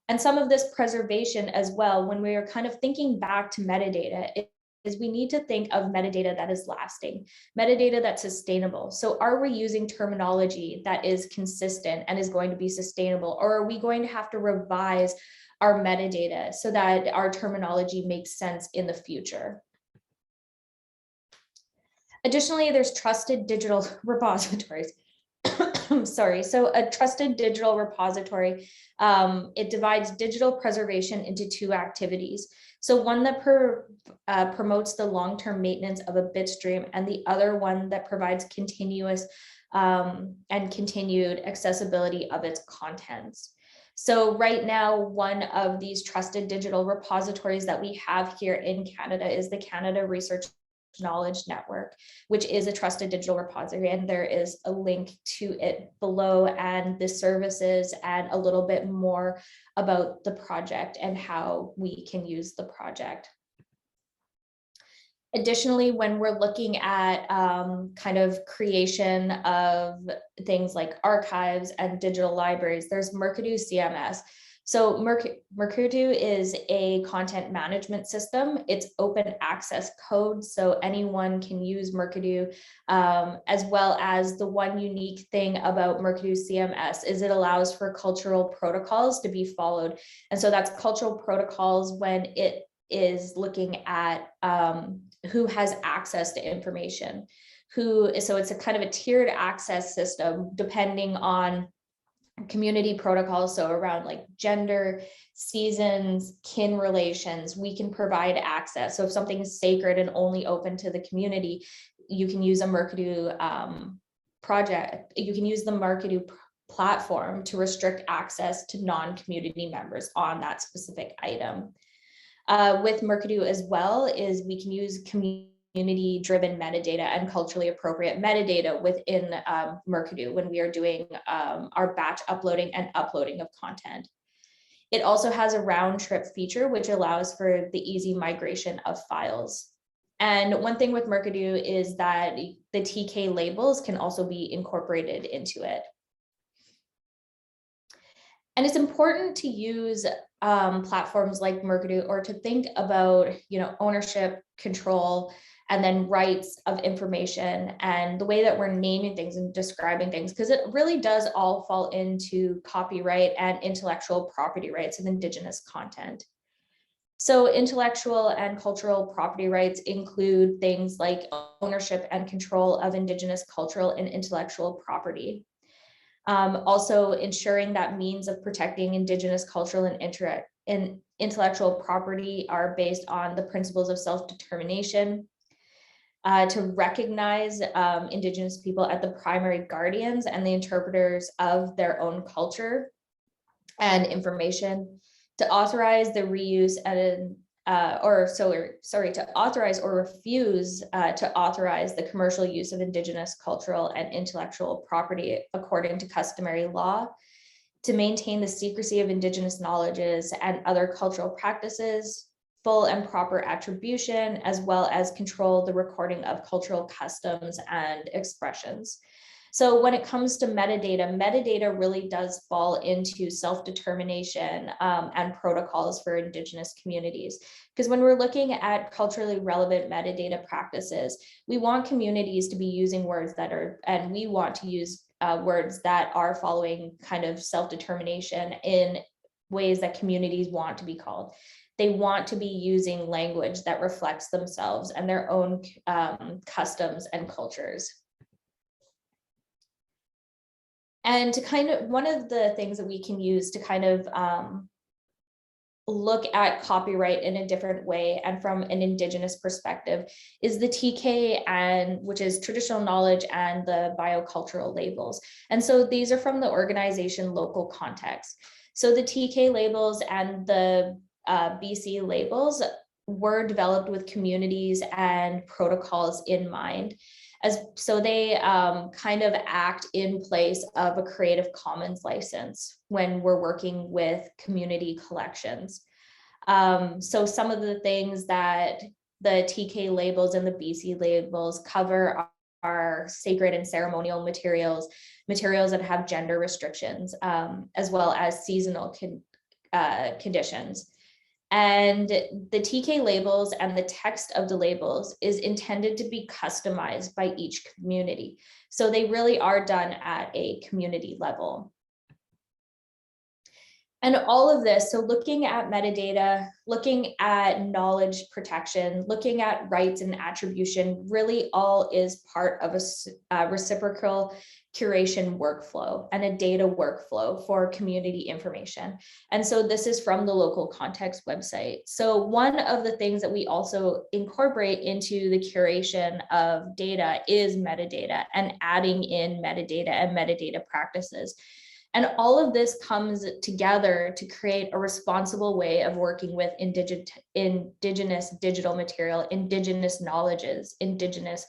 And some of this preservation as well, when we are kind of thinking back to metadata, is we need to think of metadata that is lasting, metadata that's sustainable. So are we using terminology that is consistent and is going to be sustainable, or are we going to have to revise our metadata so that our terminology makes sense in the future? Additionally, there's trusted digital repositories. Sorry, so a trusted digital repository, it divides digital preservation into two activities. So one that promotes the long-term maintenance of a bitstream, and the other one that provides continuous and continued accessibility of its contents. So right now, one of these trusted digital repositories that we have here in Canada is the Canada Research Knowledge Network, which is a trusted digital repository, and there is a link to it below, and the services and a little bit more about the project and how we can use the project. Additionally, when we're looking at kind of creation of things like archives and digital libraries, there's Mercadoo CMS. So Mercadoo is a content management system. It's open access code, so anyone can use Mercadoo, as well as the one unique thing about Mercadoo CMS is it allows for cultural protocols to be followed. And so that's cultural protocols when it is looking at who has access to information, so it's a kind of a tiered access system depending on community protocols, so around like gender, seasons, kin relations, we can provide access. So if something is sacred and only open to the community, you can use a Mercadoo project. You can use the Mercadoo platform to restrict access to non-community members on that specific item. With Mercadoo as well is we can use community-driven metadata and culturally appropriate metadata within Mercadoo when we are doing our batch uploading and uploading of content. It also has a round trip feature, which allows for the easy migration of files. And one thing with Mercadoo is that the TK labels can also be incorporated into it. And it's important to use platforms like Mercadoo, or to think about, ownership, control, and then rights of information, and the way that we're naming things and describing things, because it really does all fall into copyright and intellectual property rights of Indigenous content. So intellectual and cultural property rights include things like ownership and control of Indigenous cultural and intellectual property. Also ensuring that means of protecting Indigenous cultural and intellectual property are based on the principles of self-determination, to recognize Indigenous people as the primary guardians and the interpreters of their own culture and information, to authorize the reuse and to authorize or refuse to authorize the commercial use of Indigenous cultural and intellectual property according to customary law, to maintain the secrecy of Indigenous knowledges and other cultural practices, full and proper attribution, as well as control the recording of cultural customs and expressions. So when it comes to metadata really does fall into self-determination and protocols for Indigenous communities. Because when we're looking at culturally relevant metadata practices, we want communities to be using words that are, and we want to use words that are following kind of self-determination in ways that communities want to be called. They want to be using language that reflects themselves and their own customs and cultures. And to kind of, one of the things that we can use to kind of look at copyright in a different way and from an Indigenous perspective is the TK, and which is traditional knowledge, and the biocultural labels. And so these are from the organization Local Context. So the TK labels and the BC labels were developed with communities and protocols in mind. So they kind of act in place of a Creative Commons license when we're working with community collections. So some of the things that the TK labels and the BC labels cover are sacred and ceremonial materials that have gender restrictions, as well as seasonal conditions. And the TK labels and the text of the labels is intended to be customized by each community. So they really are done at a community level. And all of this, so looking at metadata, looking at knowledge protection, looking at rights and attribution, really all is part of a reciprocal curation workflow and a data workflow for community information. And so this is from the Local Context website. So one of the things that we also incorporate into the curation of data is metadata, and adding in metadata and metadata practices. And all of this comes together to create a responsible way of working with Indigenous digital material, Indigenous knowledges, Indigenous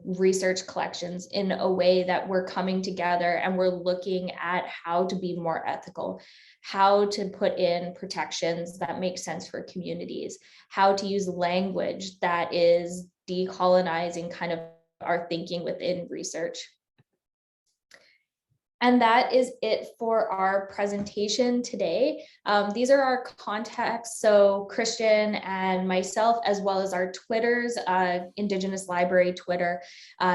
research collections, in a way that we're coming together and we're looking at how to be more ethical, how to put in protections that make sense for communities, how to use language that is decolonizing kind of our thinking within research. And that is it for our presentation today. These are our contacts. So Christian and myself, as well as our Twitters, Indigenous Library Twitter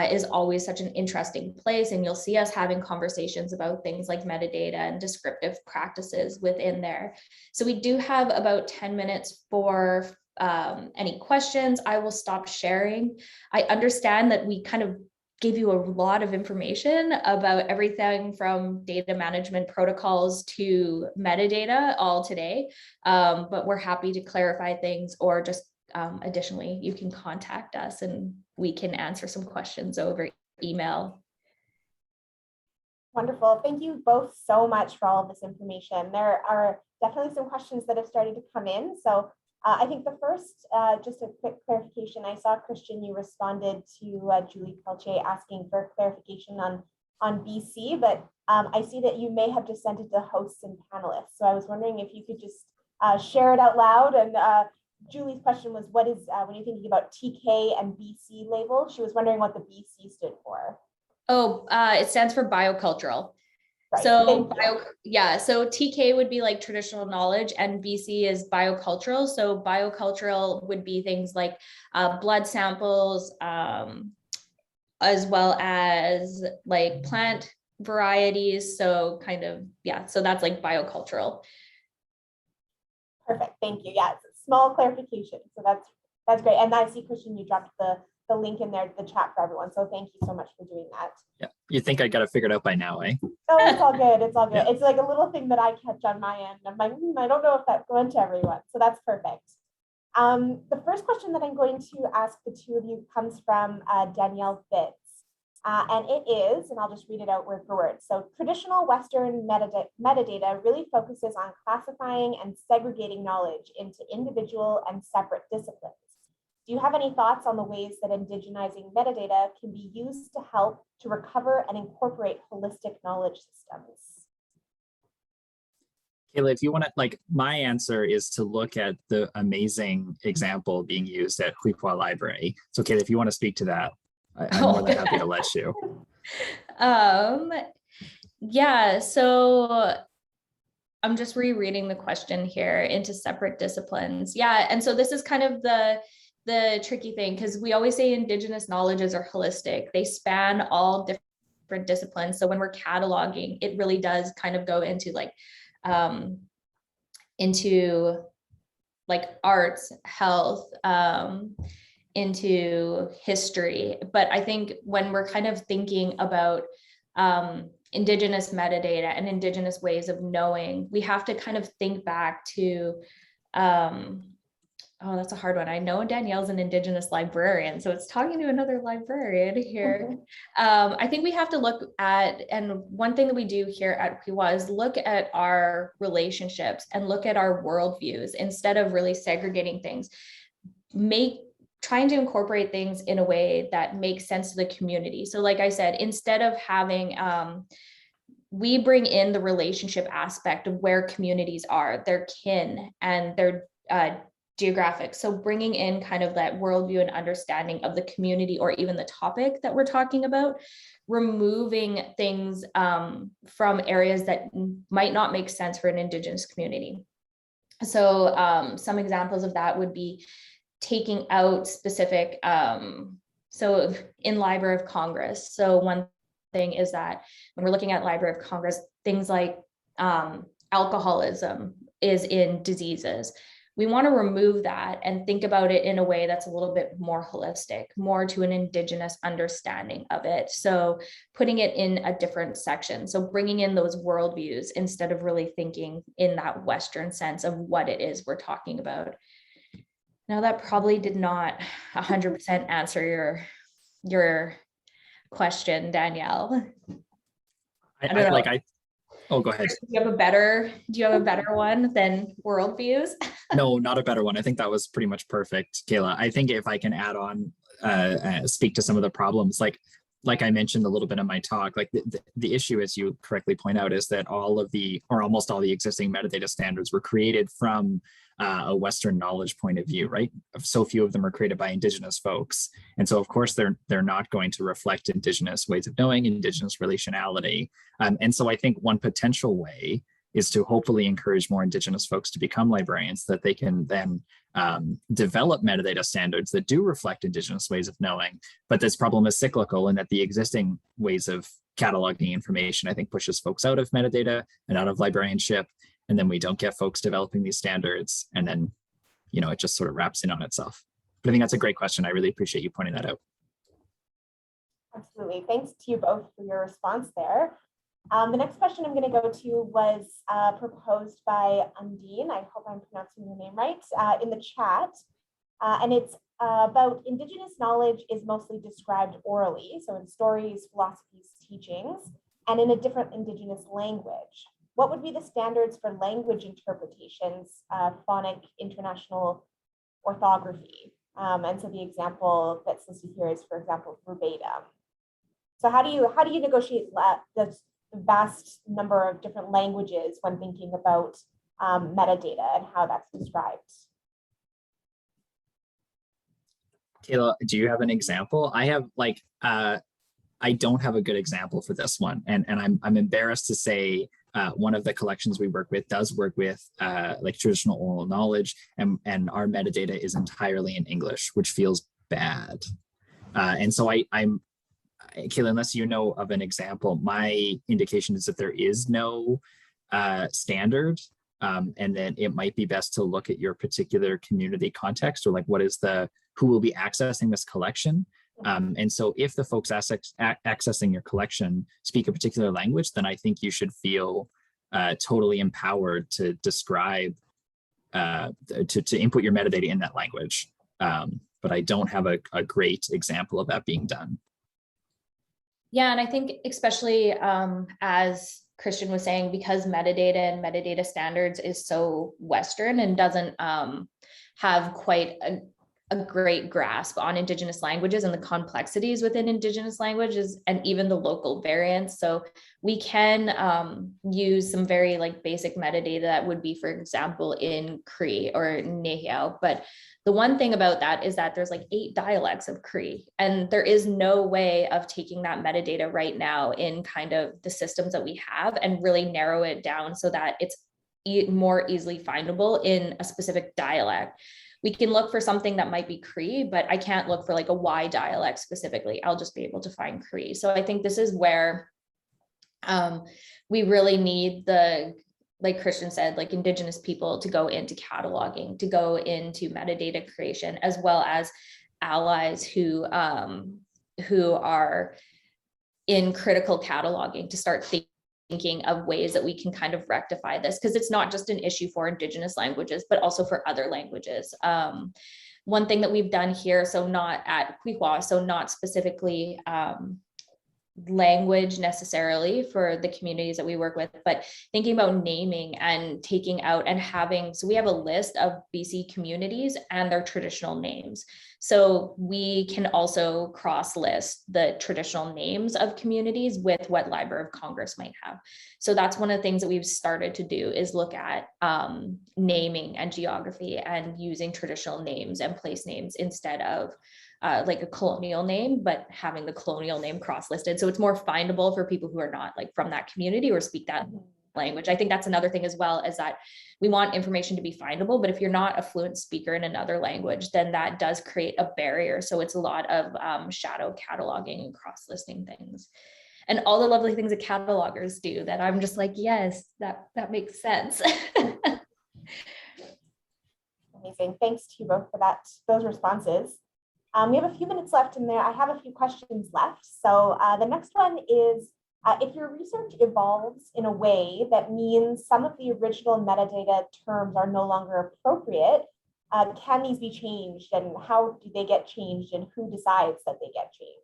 is always such an interesting place. And you'll see us having conversations about things like metadata and descriptive practices within there. So we do have about 10 minutes for any questions. I will stop sharing. I understand that we kind of gave you a lot of information about everything from data management protocols to metadata all today, but we're happy to clarify things, or just additionally, you can contact us and we can answer some questions over email. Wonderful. Thank you both so much for all of this information. There are definitely some questions that have started to come in. So I think the first, just a quick clarification, I saw, Christian, you responded to Julie Pelche asking for clarification on BC, but I see that you may have just sent it to hosts and panelists. So I was wondering if you could just share it out loud. And Julie's question was, what is, when you're thinking about TK and BC labels, she was wondering what the BC stood for. Oh, it stands for biocultural. Right. So so TK would be like traditional knowledge and BC is biocultural. So biocultural would be things like blood samples, as well as like plant varieties. So kind of, so that's like biocultural. Perfect. Thank you. Yeah, it's a small clarification. So that's great. And I see, Christian, you dropped the link in there to the chat for everyone. So thank you so much for doing that. Yeah, you think I got it figured out by now, eh? Oh, it's all good. It's all good. Yeah. It's like a little thing that I catch on my end. I'm like, I don't know if that's going to everyone. So that's perfect. The first question that I'm going to ask the two of you comes from Danielle Fitz. And it is, and I'll just read it out word for word. So traditional Western metadata really focuses on classifying and segregating knowledge into individual and separate disciplines. Do you have any thoughts on the ways that indigenizing metadata can be used to help to recover and incorporate holistic knowledge systems? Kayla, if you want to, like, my answer is to look at the amazing example being used at Huipua Library. So Kayla, if you want to speak to that, I'm more than happy to let you. Yeah, so I'm just rereading the question here into separate disciplines. Yeah, and so this is kind of the tricky thing, because we always say Indigenous knowledges are holistic. They span all different disciplines. So when we're cataloging, it really does kind of go into like arts, health, into history. But I think when we're kind of thinking about Indigenous metadata and Indigenous ways of knowing, we have to kind of think back to, oh, that's a hard one. I know Danielle's an Indigenous librarian, so it's talking to another librarian here. I think we have to look at, and one thing that we do here at Huipua is look at our relationships and look at our worldviews instead of really segregating things. Trying to incorporate things in a way that makes sense to the community. So like I said, instead of having, we bring in the relationship aspect of where communities are, their kin and their geographic. So bringing in kind of that worldview and understanding of the community or even the topic that we're talking about, removing things from areas that might not make sense for an Indigenous community. So some examples of that would be taking out specific, so in Library of Congress. So one thing is that when we're looking at Library of Congress, things like alcoholism is in diseases. We want to remove that and think about it in a way that's a little bit more holistic, more to an Indigenous understanding of it. So putting it in a different section. So bringing in those worldviews instead of really thinking in that Western sense of what it is we're talking about. Now that probably did not 100% answer your question, Danielle. I don't know. Oh, go ahead. Do you have a better one than worldviews? No, not a better one. I think that was pretty much perfect, Kayla. I think if I can add on, speak to some of the problems, like I mentioned a little bit in my talk, like the issue, as you correctly point out, is that all of the, or almost all the existing metadata standards were created from a Western knowledge point of view, right? So few of them are created by Indigenous folks. And so of course they're not going to reflect Indigenous ways of knowing, Indigenous relationality. And so I think one potential way is to hopefully encourage more Indigenous folks to become librarians, that they can then develop metadata standards that do reflect Indigenous ways of knowing. But this problem is cyclical in that the existing ways of cataloging information, I think, pushes folks out of metadata and out of librarianship. And then we don't get folks developing these standards. And then, it just sort of wraps in on itself. But I think that's a great question. I really appreciate you pointing that out. Absolutely. Thanks to you both for your response there. The next question I'm going to go to was proposed by Undine. I hope I'm pronouncing your name right, in the chat. And it's about Indigenous knowledge is mostly described orally, so in stories, philosophies, teachings, and in a different Indigenous language. What would be the standards for language interpretations, phonic international orthography? And so the example that's listed here is, for example, verbatim. So how do you negotiate the vast number of different languages when thinking about metadata and how that's described? Kayla, do you have an example? I have I don't have a good example for this one, and I'm embarrassed to say one of the collections we work with does work with like traditional oral knowledge, and our metadata is entirely in English, which feels bad. And so I'm Kayla, unless you know of an example, my indication is that there is no standard, and then it might be best to look at your particular community context, or like who will be accessing this collection. And so if the folks accessing your collection speak a particular language, then I think you should feel totally empowered to describe, to input your metadata in that language. But I don't have a great example of that being done. Yeah, and I think especially as Christian was saying, because metadata and metadata standards is so Western and doesn't have quite a great grasp on Indigenous languages and the complexities within Indigenous languages and even the local variants. So we can use some very like basic metadata that would be, for example, in Cree or Nehiyaw. But the one thing about that is that there's like 8 dialects of Cree, and there is no way of taking that metadata right now in kind of the systems that we have and really narrow it down so that it's more easily findable in a specific dialect. We can look for something that might be Cree, but I can't look for like a Y dialect specifically. I'll just be able to find Cree. So I think this is where we really need like Christian said, like Indigenous people to go into cataloging, to go into metadata creation, as well as allies who are in critical cataloging to start thinking of ways that we can kind of rectify this, because it's not just an issue for Indigenous languages, but also for other languages. One thing that we've done here, so not at Kishaadigeh, so not specifically language necessarily for the communities that we work with, but thinking about naming and taking out and having, so we have a list of BC communities and their traditional names. So we can also cross list the traditional names of communities with what Library of Congress might have. So that's one of the things that we've started to do, is look at naming and geography and using traditional names and place names instead of like a colonial name, but having the colonial name cross-listed. So it's more findable for people who are not like from that community or speak that language. I think that's another thing as well, is that we want information to be findable, but if you're not a fluent speaker in another language, then that does create a barrier. So it's a lot of shadow cataloging and cross-listing things. And all the lovely things that catalogers do that I'm just like, yes, that makes sense. Amazing. Thanks to you both for those responses. We have a few minutes left in there. I have a few questions left. So the next one is, if your research evolves in a way that means some of the original metadata terms are no longer appropriate, can these be changed, and how do they get changed, and who decides that they get changed?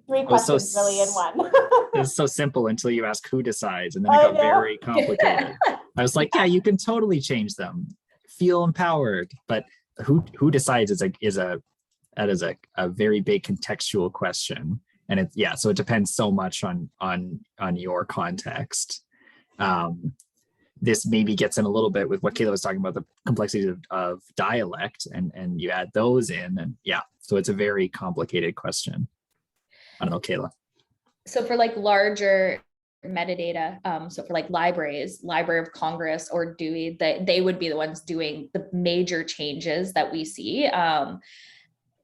3 questions really in one. It's so simple until you ask who decides, and then it got very complicated. I was like, yeah, you can totally change them. Feel empowered, but who decides is a very big contextual question, and so it depends so much on your context. This maybe gets in a little bit with what Kayla was talking about, the complexity of dialect, and you add those in, and so it's a very complicated question. I don't know, Kayla. So for like larger metadata, so for like libraries, Library of Congress or Dewey, they would be the ones doing the major changes that we see.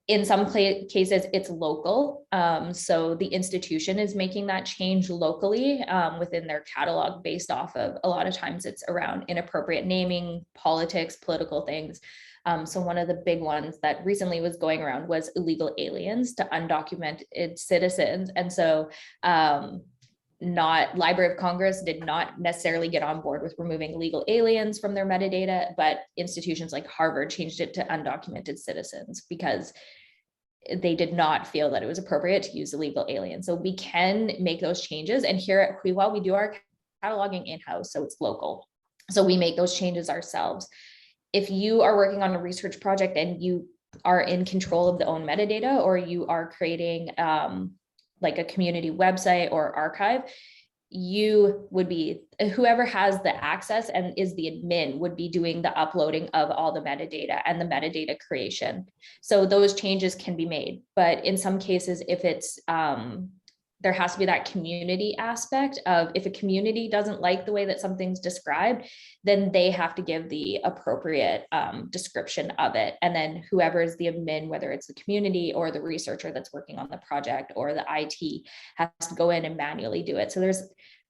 In some cases, it's local. So the institution is making that change locally within their catalog based off of, a lot of times it's around inappropriate naming, politics, political things. So one of the big ones that recently was going around was illegal aliens to undocumented citizens. And so Library of Congress did not necessarily get on board with removing illegal aliens from their metadata, but institutions like Harvard changed it to undocumented citizens because they did not feel that it was appropriate to use illegal aliens. So we can make those changes. And here at Kishaadigeh, we do our cataloging in-house, so it's local. So we make those changes ourselves. If you are working on a research project and you are in control of the own metadata, or you are creating like a community website or archive, you would be, whoever has the access and is the admin would be doing the uploading of all the metadata and the metadata creation. So those changes can be made, but in some cases, if it's, there has to be that community aspect of, if a community doesn't like the way that something's described, then they have to give the appropriate description of it. And then whoever is the admin, whether it's the community or the researcher that's working on the project or the IT, has to go in and manually do it. So there's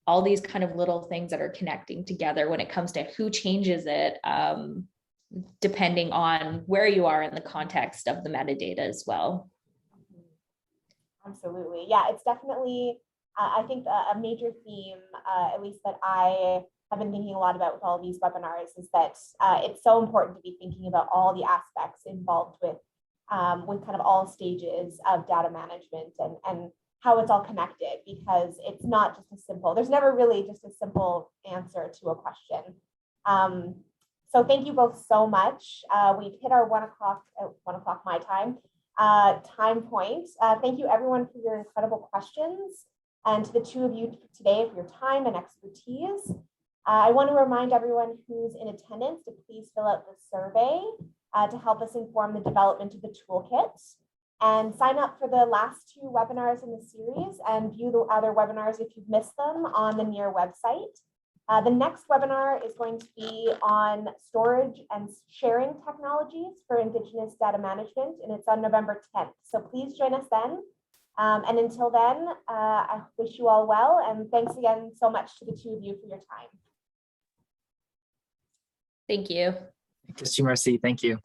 all these kind of little things that are connecting together when it comes to who changes it, depending on where you are in the context of the metadata as well. Absolutely. Yeah, it's definitely, I think a major theme, at least that I have been thinking a lot about with all of these webinars, is that it's so important to be thinking about all the aspects involved with kind of all stages of data management and how it's all connected, because it's not just a simple, there's never really just a simple answer to a question. So thank you both so much. We've hit our 1 o'clock my time point. Thank you everyone for your incredible questions, and to the two of you today for your time and expertise. I want to remind everyone who's in attendance to please fill out the survey to help us inform the development of the toolkit, and sign up for the last 2 webinars in the series and view the other webinars if you've missed them on the NEAR website. The next webinar is going to be on storage and sharing technologies for Indigenous data management, and it's on November 10th. So please join us then. And until then, I wish you all well, and thanks again so much to the two of you for your time. Thank you. Thank you, Marcy. Thank you.